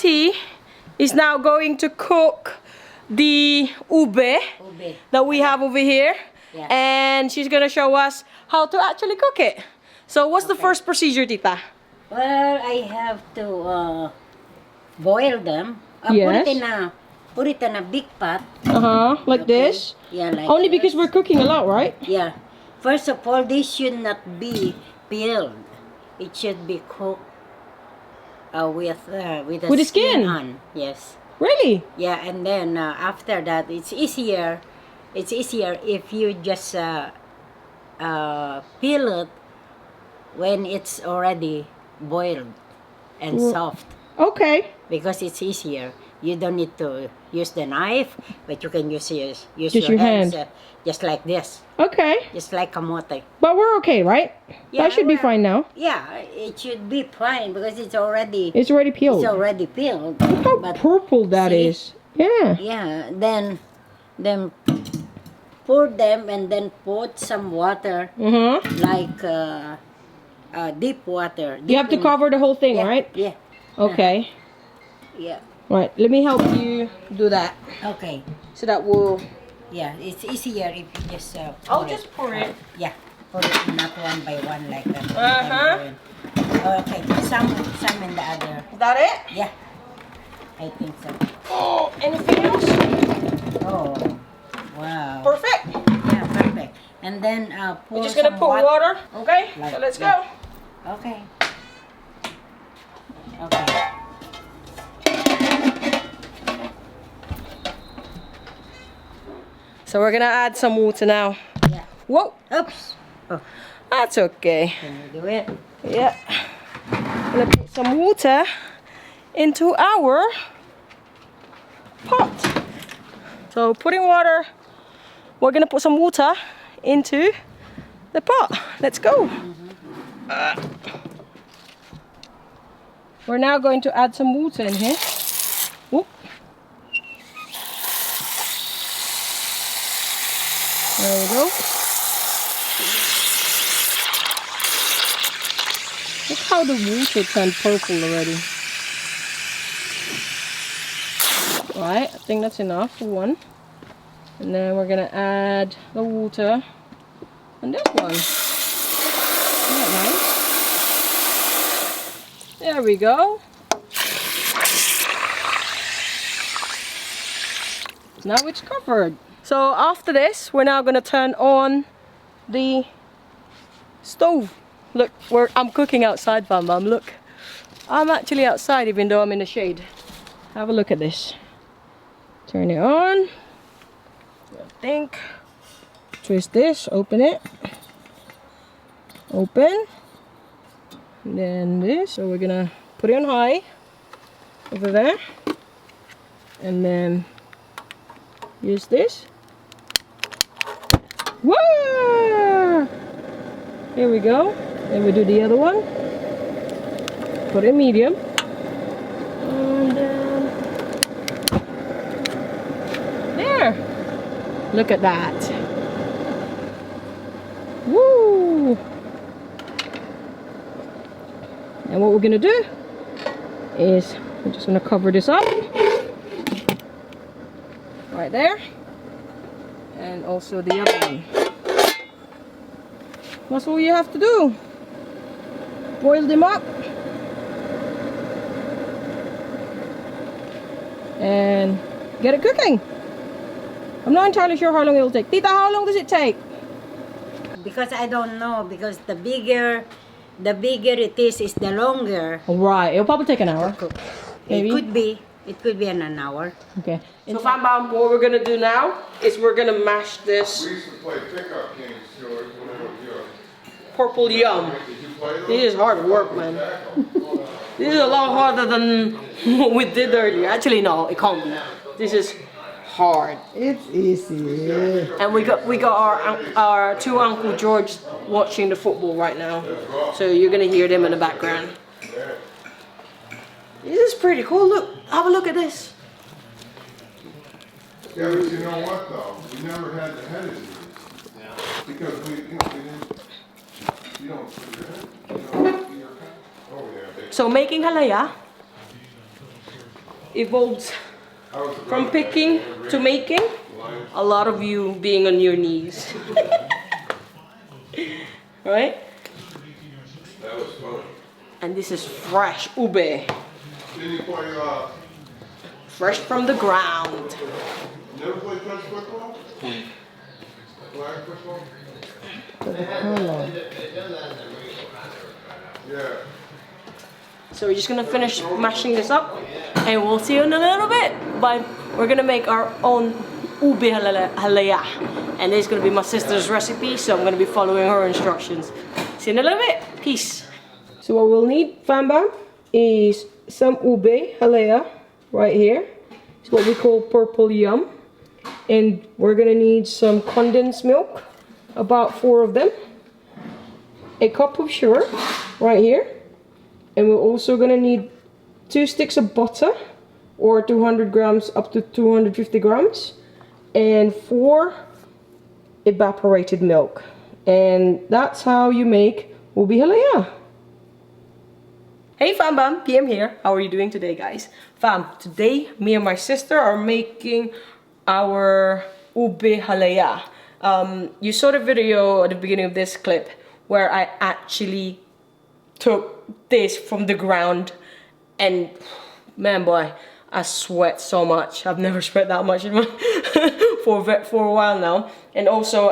Auntie is now going to cook the ube that we have over here. Yeah. And she's gonna show us how to actually cook it. So what's the first procedure, Tita? Well, I have to boil them. Yes. Put it in a big pot. Like this? Yeah, like Only this. because we're cooking a lot, right? Yeah. First of all, this should not be peeled. It should be cooked with the skin on. Yes. Really? Yeah, and then after that, it's easier. It's easier if you just peel it when it's already boiled and soft. Okay. Because it's easier. You don't need to use the knife, but you can use your hands hand. just like this. Okay. Just like kamote. But we're okay, right? Yeah, That should be fine now. Yeah, it should be fine because it's already peeled. It's already peeled. Look how purple that is. Yeah. Yeah, then pour them and then put some water, like deep water. You have to cover the whole thing, Yeah, right? Yeah. Okay. Yeah. Right. Let me help you do that. Okay. So that will. Yeah, it's easier if you just. I'll just pour it. Yeah, pour it not one by one like that. Okay, some in the other. Is that it? Yeah, I think so. Oh, anything else? Oh, wow. Perfect. Yeah, perfect. And then pour. We're just gonna put water. Okay. Like So let's that. go. Okay. Okay. So we're gonna add some water now. Yeah. Whoa. Oops. Oh, That's okay. can you do it? Yeah. Gonna put some water into our pot. So putting water, we're gonna put some water into the pot. Let's go. We're now going to add some water in here. Whoop. There we go. Look how the water turned purple already. Right, I think that's enough for one. And then we're gonna add the water on this one. Isn't that nice? There we go. Now it's covered. So after this, we're now gonna turn on the stove. Look, I'm cooking outside, Bam Bam. Look, I'm actually outside even though I'm in the shade. Have a look at this. Turn it on. I think. Twist this. Open it. Open. And then this. So we're gonna put it on high over there, and then use this. Whoa! Here we go. Then we do the other one. Put it medium. And then there. Look at that. Woo! And what we're gonna do is we're just gonna cover this up. Right there. And also the other one. That's all you have to do. Boil them up. And get it cooking. I'm not entirely sure how long it will take. Tita, how long does it take? Because I don't know, because the bigger it is the longer. Right, it'll probably take an hour. Maybe. It could be in an hour. Okay. So Bam Bam, what we're gonna do now is we're gonna mash this. We used to play pickup games, Purple yum. This is hard work, man. This is a lot harder than what we did earlier. Actually, no, it can't be. This is hard. It's easy. And we got our two Uncle George watching the football right now, so you're gonna hear them in the background. This is pretty cool. Look, have a look at this. Yeah, but you know what though? We never had the head injuries. Because we didn't, you don't put your head, oh yeah. So making halaya evolves from picking to making. A lot of you being on your knees. Right? That was funny. And this is fresh ube. Didn't you play, Fresh from the ground. never played touch football? Flag football? Yeah. So we're just gonna finish mashing this up and we'll see you in a little bit. But we're gonna make our own ube halaya. And this is gonna be my sister's recipe, so I'm gonna be following her instructions. See you in a little bit. Peace. So what we'll need, Famba, is some ube halaya right here. It's what we call purple yum. And we're gonna need some condensed milk, about 4 of them. A cup of sugar right here. And we're also gonna need 2 sticks of butter, or 200 grams up to 250 grams, and 4 evaporated milk. And that's how you make ube halaya. Hey fam bam, PM here. How are you doing today, guys? Fam, today me and my sister are making our ube halaya. You saw the video at the beginning of this clip where I actually took this from the ground, and man boy, I sweat so much. I've never sweat that much in my for a while now. And also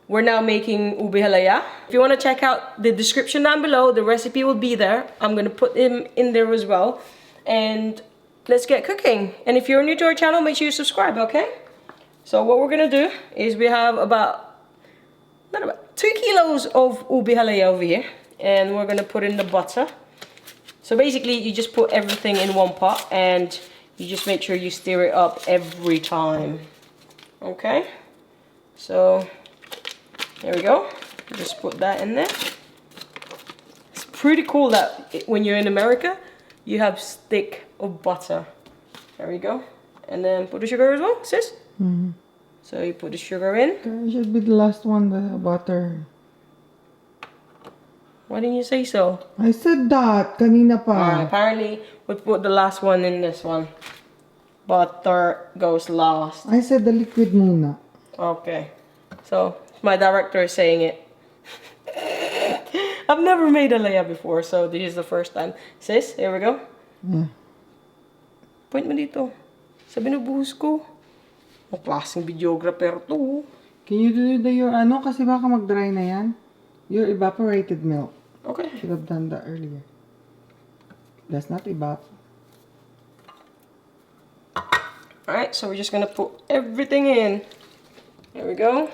we're now making ube halaya. If you want to check out the description down below, the recipe will be there. I'm gonna put them in there as well. And let's get cooking. And if you're new to our channel, make sure you subscribe, okay? So what we're gonna do is we have about 2 kilos of ube halaya over here, and we're gonna put in the butter. So basically you just put everything in one pot and you just make sure you stir it up every time. Okay, so there we go. Just put that in there. It's pretty cool that when you're in America you have stick of butter. There we go. And then put the sugar as well, sis. Mm-hmm. So you put the sugar in. It should be the last one, the butter. Why didn't you say so? I said that kanina pa. Alright, apparently we put the last one in this one. Butter goes last. I said the liquid muna. Okay. So my director is saying it. I've never made a halaya before, so this is the first time. Sis, here we go. Yeah. Point mo dito. Sa binubuhos ko. Ang klaseng videographer to. Can you do your ano? Kasi baka mag-dry na yan. Your evaporated milk. Okay. Should have done that earlier. That's not evap. Alright, so we're just gonna put everything in. There we go.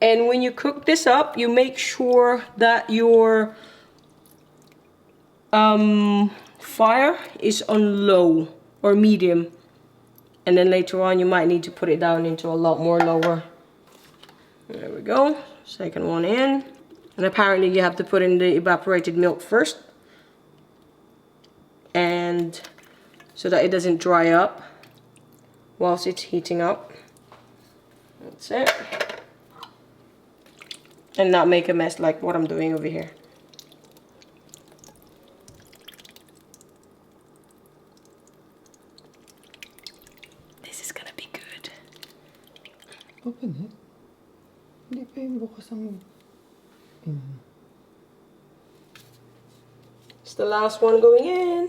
And when you cook this up, you make sure that your fire is on low or medium. And then later on you might need to put it down into a lot more lower. There we go. Second one in. And apparently you have to put in the evaporated milk first. And so that it doesn't dry up whilst it's heating up. That's it. And not make a mess like what I'm doing over here. This is gonna be good. Open it. Hindi pa yung bukas ang... It's the last one going in.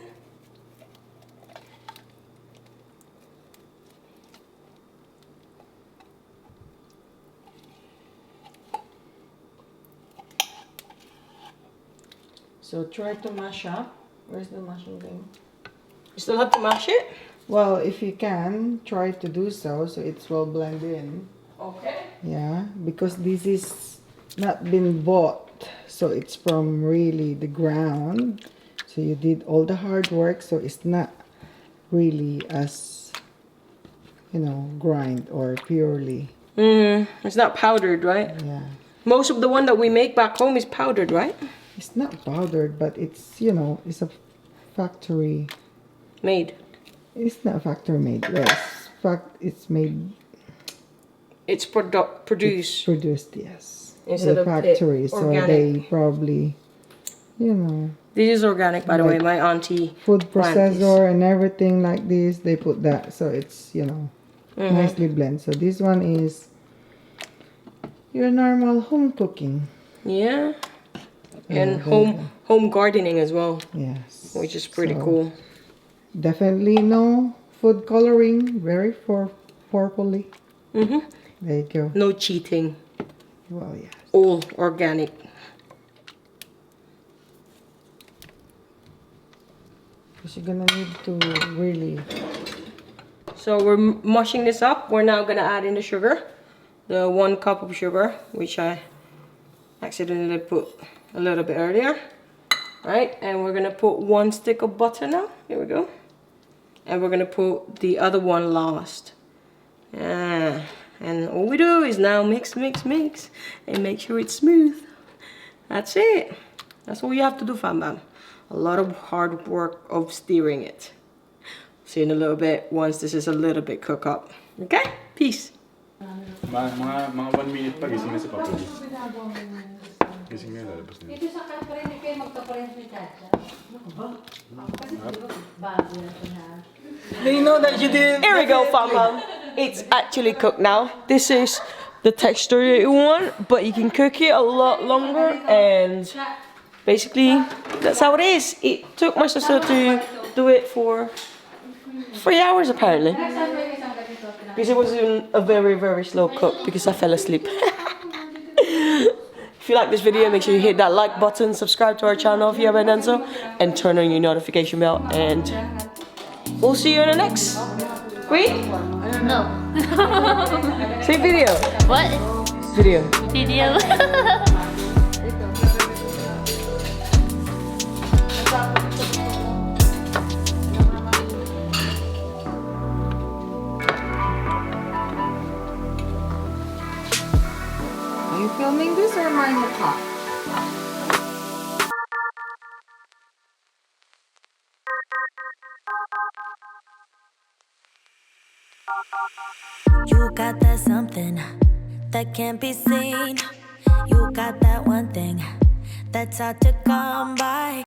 So try to mash up. Where's the mashing thing? You still have to mash it? Well, if you can, try to do so it's well blended in. Okay. Yeah, because this is not been bought, so it's from really the ground. So you did all the hard work, so it's not really as, you know, grind or purely. It's not powdered, right? Yeah. Most of the one that we make back home is powdered, right? It's not powdered, but it's, you know, it's a factory. Made. It's not factory made. Yes, it's made. It's produced. Produced, yes. Instead the of factory, so organic. they probably you know, This is organic, by the way. Like My auntie food planted this. processor and everything like this, they put that, so it's, you know, Mm-hmm. nicely blend. So this one is your normal home cooking. Yeah. And there home gardening as well, Yes. which is pretty So, cool. Definitely no food coloring. Very purpley. Mm-hmm. There you go. No cheating. Well, yeah. All organic. Because you're gonna need to really. So we're mushing this up. We're now gonna add in the sugar, the 1 cup of sugar, which I accidentally put a little bit earlier. Right, and we're gonna put 1 stick of butter now. Here we go. And we're gonna put the other one last. Yeah. And all we do is now mix, mix, mix, and make sure it's smooth. That's it. That's all you have to do, fam bam. A lot of hard work of stirring it. See you in a little bit once this is a little bit cooked up. Okay? Peace. Mga 1 minute pa, gising na si Papa G. Gising na, lalabas na. Ito sa kaparin kayo magkaparin ni Chacha. They know that you didn't. Here we go, fam bam. It's actually cooked now. This is the texture you want, but you can cook it a lot longer, and basically that's how it is. It took my sister to do it for 3 hours apparently, because it was in a very, very slow cook because I fell asleep. If you like this video, make sure you hit that like button, subscribe to our channel if you haven't done so, and turn on your notification bell, and we'll see you in the next week. No. Say video. What? Video. Video. Are you filming this or am I in the top? You got that something that can't be seen. You got that one thing that's hard to come by.